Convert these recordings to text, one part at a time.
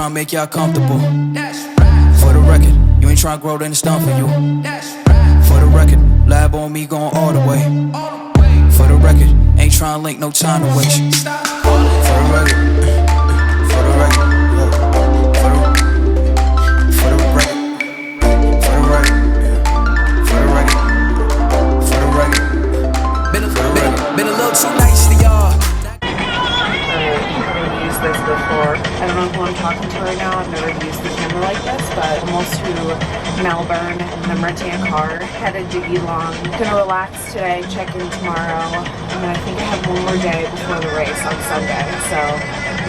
trying to make y'all comfortable. For the record, you ain't trying to grow, then it's done for you. For the record, lab on me going all the way. For the record, ain't trying to link, no time to waste. For the record, for the record, for the record, for the record, for the record. Been a little too nice to y'all. I've never used this before. I don't know who I'm talking to right now. I've never used the camera like this, but almost to Melbourne, and I'm renting a car, headed to Geelong. Gonna relax today, check in tomorrow, and then I think I have one more day before the race on Sunday. So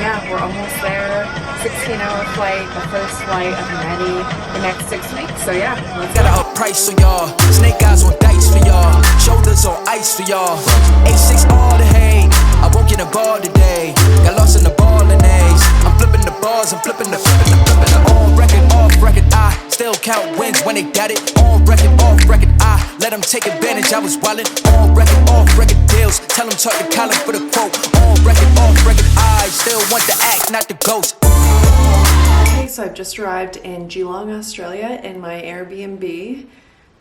yeah, we're almost there. 16-hour flight, the first flight of many the next 6 weeks. So yeah, let's Got a up price for y'all. Snake eyes on dice for y'all. Shoulders on ice for y'all. A6 all the hate. I won't get a ball today. Got lost in the ball and A's. I'm flipping the bars, I'm flipping the on record, off record. I still count wins when they got it. On record, off record. I let them take advantage. I was wildin'. On record, off record deals. Tell them talk to Colin for the quote. On record, off record. I still want the act, not the ghost. Okay, so I've just arrived in Geelong, Australia in my Airbnb,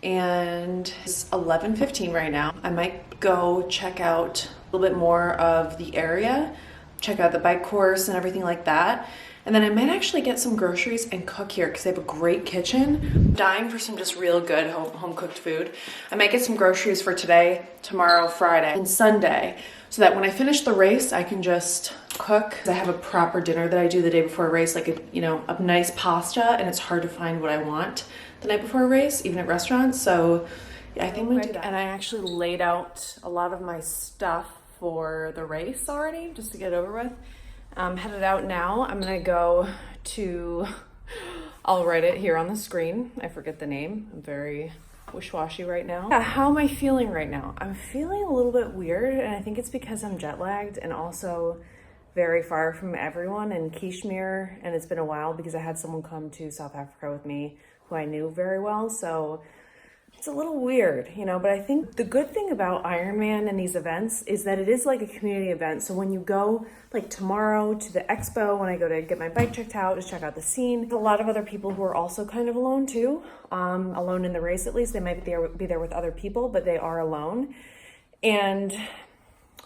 and it's 11:15 right now. I might go check out a little bit more of the area, check out the bike course and everything like that. And then I might actually get some groceries and cook here because they have a great kitchen. I'm dying for some just real good home cooked food. I might get some groceries for today, tomorrow, Friday, and Sunday, so that when I finish the race, I can just cook. I have a proper dinner that I do the day before a race, like a nice pasta, and it's hard to find what I want the night before a race, even at restaurants. So yeah, I think I'm gonna do that. And I actually laid out a lot of my stuff for the race already, just to get over with. Headed out now. I'm gonna go to, I'll write it here on the screen. I forget the name. I'm very wish-washy right now. Yeah, how am I feeling right now? I'm feeling a little bit weird, and I think it's because I'm jet lagged and also very far from everyone in Kashmir, and it's been a while because I had someone come to South Africa with me who I knew very well, so it's a little weird, but I think the good thing about Ironman and these events is that it is like a community event. So when you go like tomorrow to the expo, when I go to get my bike checked out, just check out the scene, there's a lot of other people who are also kind of alone too, alone in the race at least. They might be there with other people, but they are alone and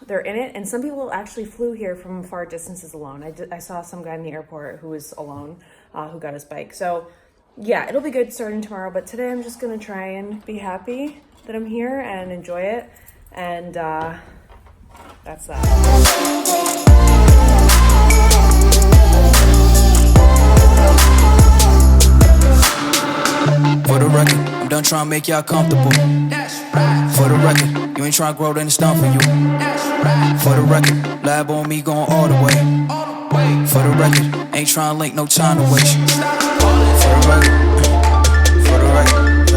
they're in it. And some people actually flew here from far distances alone. I saw some guy in the airport who was alone, who got his bike. So yeah, it'll be good starting tomorrow, but today I'm just gonna try and be happy that I'm here and enjoy it, and that's that. For the record, I'm done trying to make y'all comfortable. For the record, you ain't trying to grow, then it's done for you. For the record, lab on me going all the way. For the record, ain't trying to link, no time to waste. For the record, for the record,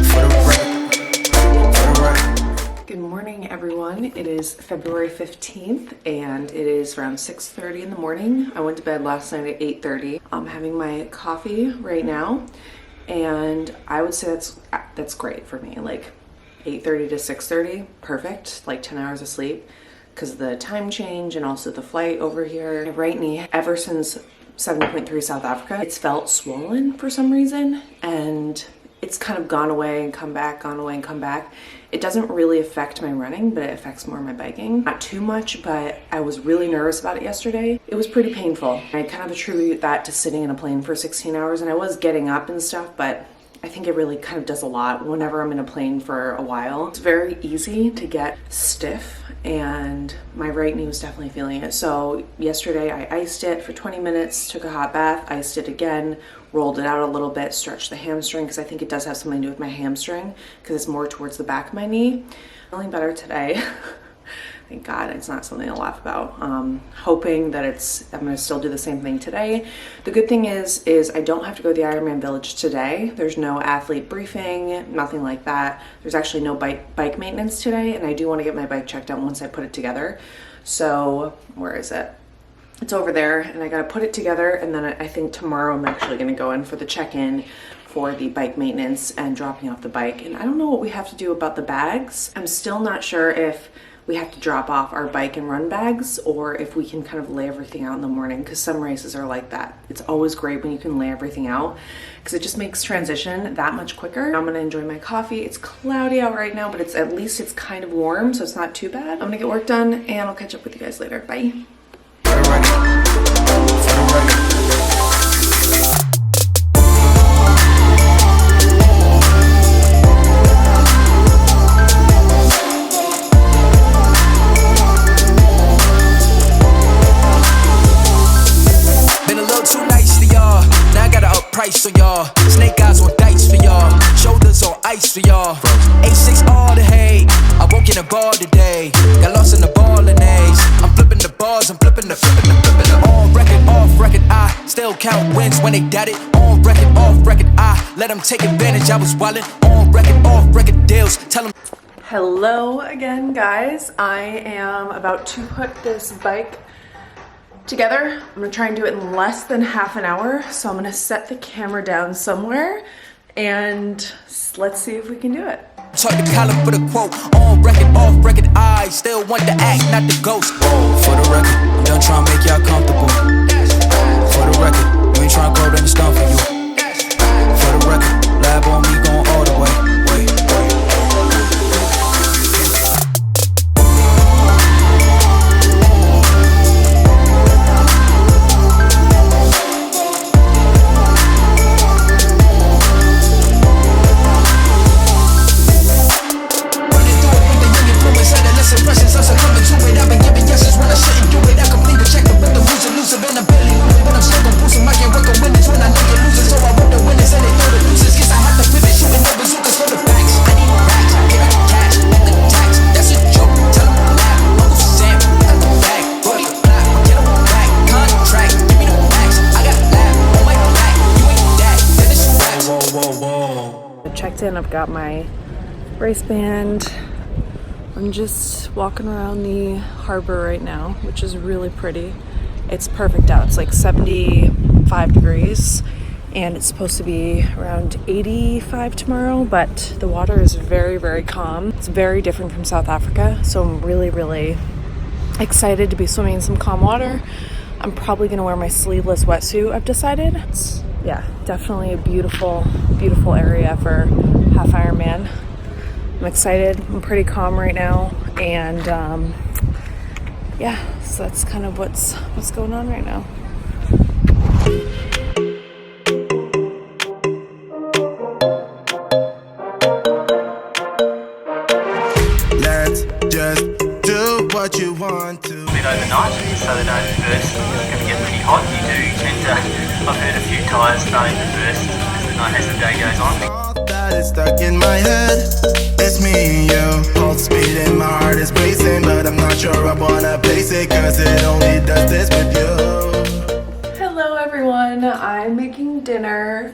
for the record. Good morning, everyone. It is February 15th, and it is around 6:30 in the morning. I went to bed last night at 8:30. I'm having my coffee right now, and I would say that's great for me. Like 8:30 to 6:30, perfect. Like 10 hours of sleep, because of the time change and also the flight over here. My right knee, ever since 70.3 South Africa, it's felt swollen for some reason, and it's kind of gone away and come back, gone away and come back. It doesn't really affect my running, but it affects more my biking. Not too much, but I was really nervous about it yesterday. It was pretty painful. I kind of attribute that to sitting in a plane for 16 hours, and I was getting up and stuff, but I think it really kind of does a lot whenever I'm in a plane for a while. It's very easy to get stiff, and my right knee was definitely feeling it. So yesterday I iced it for 20 minutes, took a hot bath, iced it again, rolled it out a little bit, stretched the hamstring, because I think it does have something to do with my hamstring because it's more towards the back of my knee. Feeling better today. Thank God it's not something to laugh about. Hoping that I'm gonna still do the same thing today. The good thing is I don't have to go to the Ironman Village today. There's no athlete briefing, nothing like that. There's actually no bike maintenance today, and I do want to get my bike checked out once I put it together. So where is it? It's over there, and I gotta put it together, and then I think tomorrow I'm actually gonna go in for the check-in for the bike maintenance and dropping off the bike. And I don't know what we have to do about the bags. I'm still not sure if we have to drop off our bike and run bags, or if we can kind of lay everything out in the morning, because some races are like that. It's always great when you can lay everything out because it just makes transition that much quicker. I'm gonna enjoy my coffee. It's cloudy out right now, but at least it's kind of warm, so it's not too bad. I'm gonna get work done and I'll catch up with you guys later. Bye. Price for y'all, snake eyes on dice for y'all, shoulders on ice for y'all. A6 all the hate, I won't get a ball today. Got lost in the ball and A's. I'm flipping the bars, I'm flipping the. On record, off record, I still count wins when they doubt it. On record, off record, I let them take advantage. I was wildin'. On record, off record deals. Tell them. Hello again, guys. I am about to put this bike together. I'm gonna try and do it in less than half an hour. So I'm gonna set the camera down somewhere and let's see if we can do it. Talk to Colin for the quote. On record, off record, I still want the act, not the ghost. For the record, I'm done trying to make y'all comfortable. For the record, you ain't trying to go to the stone for you. For the record, lab on me going all the way. Checked in, I've got my race band. I'm just walking around the harbor right now, which is really pretty. It's perfect out. It's like 75 degrees and it's supposed to be around 85 tomorrow, but the water is very, very calm. It's very different from South Africa, so I'm really, really excited to be swimming in some calm water. I'm probably gonna wear my sleeveless wetsuit, I've decided. It's, yeah, definitely a beautiful, beautiful area for half Ironman. I'm excited. I'm pretty calm right now, and yeah, so that's kind of what's going on right now. Let's just do what you want to. A bit overnight, so they don't burst. It's going to get pretty hot. You do tend to. I've heard a few tyres starting to burst as the day goes on. All that is stuck in my head. It's me and you. Pulse speed and my heart is racing, but I'm not sure I wanna place it, cause it only does this with you. Hello everyone, I'm making dinner.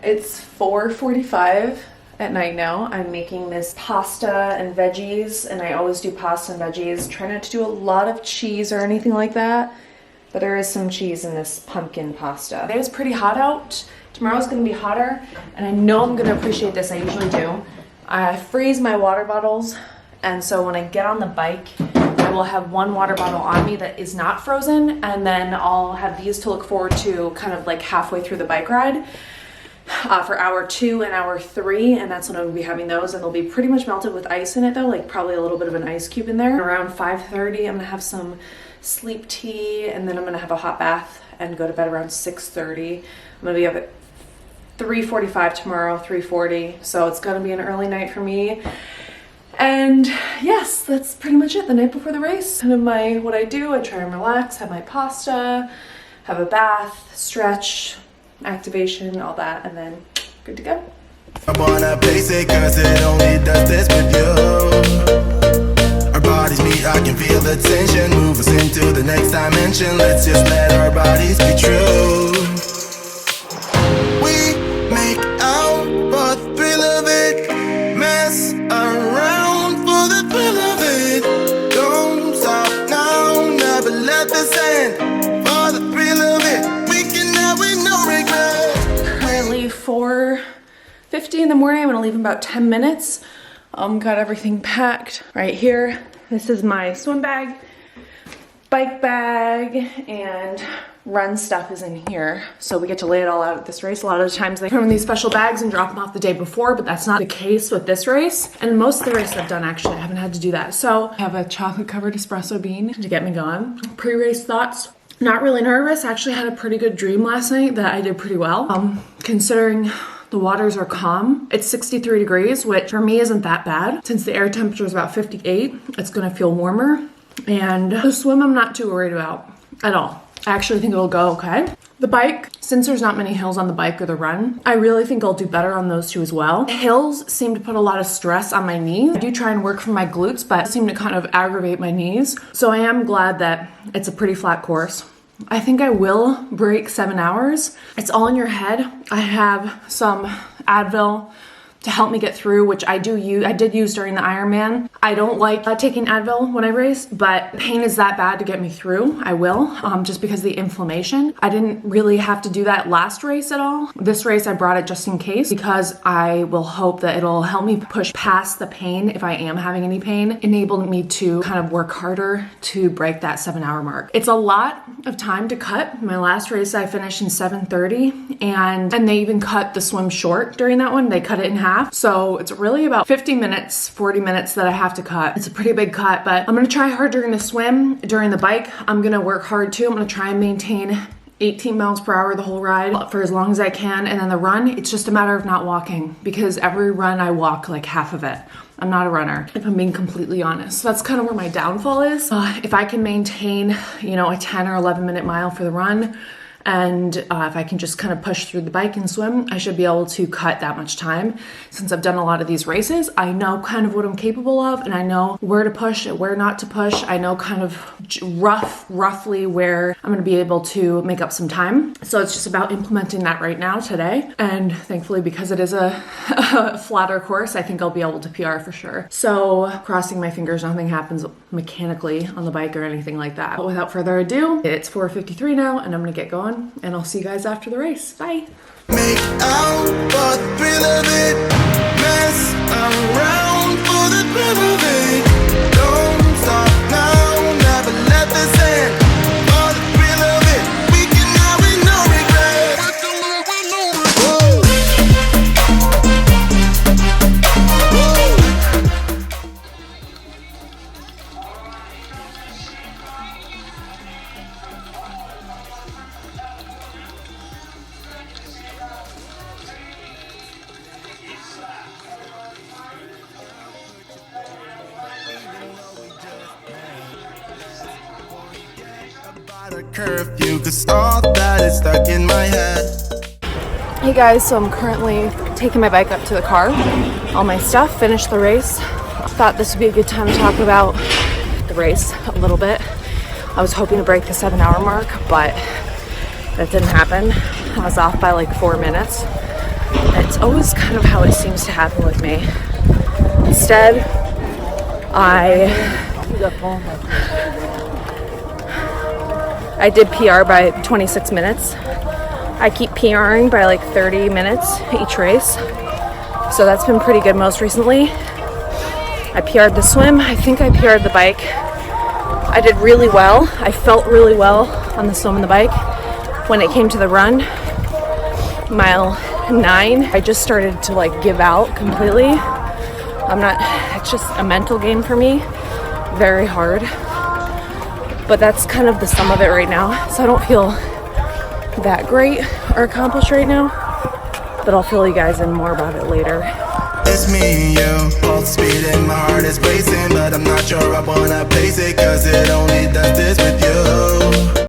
It's 4:45 at night now. I'm making this pasta and veggies, and I always do pasta and veggies. Try not to do a lot of cheese or anything like that, but there is some cheese in this pumpkin pasta. It is pretty hot out. Tomorrow's gonna be hotter, and I know I'm gonna appreciate this. I usually do. I freeze my water bottles, and so when I get on the bike, I will have one water bottle on me that is not frozen, and then I'll have these to look forward to kind of like halfway through the bike ride for hour 2 and hour 3, and that's when I'm gonna be having those, and they'll be pretty much melted with ice in it though, like probably a little bit of an ice cube in there. Around 5:30, I'm gonna have some sleep tea, and then I'm gonna have a hot bath and go to bed around 6:30. I'm gonna be up at 3:45 tomorrow, 3:40, so it's gonna be an early night for me. And yes, that's pretty much it. The night before the race, kind of what I do. I try and relax, have my pasta, have a bath, stretch, activation, all that, and then good to go. I wanna place it, cause it only does this with you. Our bodies meet, I can feel the tension, move us into the next dimension. Let's just let our bodies be true. Make out for the thrill of it, mess around for the thrill of it. Don't stop now, never let this end. For the thrill of it, we can have with no regret. Currently 4:50 in the morning. I'm gonna leave in about 10 minutes. Got everything packed right here. This is my swim bag, bike bag, and run stuff is in here. So we get to lay it all out at this race. A lot of the times they come in these special bags and drop them off the day before, but that's not the case with this race. And most of the races I've done, actually, I haven't had to do that. So I have a chocolate covered espresso bean to get me going. Pre-race thoughts. Not really nervous. I actually had a pretty good dream last night that I did pretty well. Considering the waters are calm. It's 63 degrees, which for me isn't that bad. Since the air temperature is about 58, it's gonna feel warmer. And the swim I'm not too worried about at all. I actually think it'll go okay. The bike, since there's not many hills on the bike or the run, I really think I'll do better on those two as well. Hills seem to put a lot of stress on my knees. I do try and work for my glutes, but seem to kind of aggravate my knees. So I am glad that it's a pretty flat course. I think I will break 7 hours. It's all in your head. I have some Advil to help me get through, which I did use during the Ironman. I don't like taking Advil when I race, but pain is that bad to get me through. I will, just because of the inflammation. I didn't really have to do that last race at all. This race, I brought it just in case because I will hope that it'll help me push past the pain if I am having any pain, enable me to kind of work harder to break that 7-hour mark. It's a lot of time to cut. My last race, I finished in 7:30, and they even cut the swim short during that one. They cut it in half. So it's really about 50 minutes, 40 minutes that I have to cut. It's a pretty big cut, but I'm gonna try hard during the swim. During the bike, I'm gonna work hard too. I'm gonna try and maintain 18 miles per hour the whole ride for as long as I can. And then the run, it's just a matter of not walking, because every run I walk like half of it. I'm not a runner, if I'm being completely honest. So that's kind of where my downfall is. If I can maintain, a 10 or 11 minute mile for the run, and if I can just kind of push through the bike and swim, I should be able to cut that much time. Since I've done a lot of these races, I know kind of what I'm capable of, and I know where to push and where not to push. I know kind of roughly where I'm gonna be able to make up some time. So it's just about implementing that right now today. And thankfully, because it is a flatter course, I think I'll be able to PR for sure. So crossing my fingers, nothing happens mechanically on the bike or anything like that. But without further ado, it's 4:53 now, and I'm gonna get going. And I'll see you guys after the race. Bye. Make out for the thrill of it. Mess around for the thrill of it. Don't stop now, never let this end. For the thrill of it, we can now with no regret. Curfew, 'cause all that is stuck in my head. Hey guys, so I'm currently taking my bike up to the car. All my stuff, finished the race. Thought this would be a good time to talk about the race a little bit. I was hoping to break the 7-hour mark, but that didn't happen. I was off by like 4 minutes. And it's always kind of how it seems to happen with me. Instead, I did PR by 26 minutes. I keep PRing by like 30 minutes each race. So that's been pretty good most recently. I PR'd the swim. I think I PR'd the bike. I did really well. I felt really well on the swim and the bike. When it came to the run, mile 9, I just started to like give out completely. It's just a mental game for me. Very hard. But that's kind of the sum of it right now. So I don't feel that great or accomplished right now, but I'll fill you guys in more about it later. It's me and you, both speed in my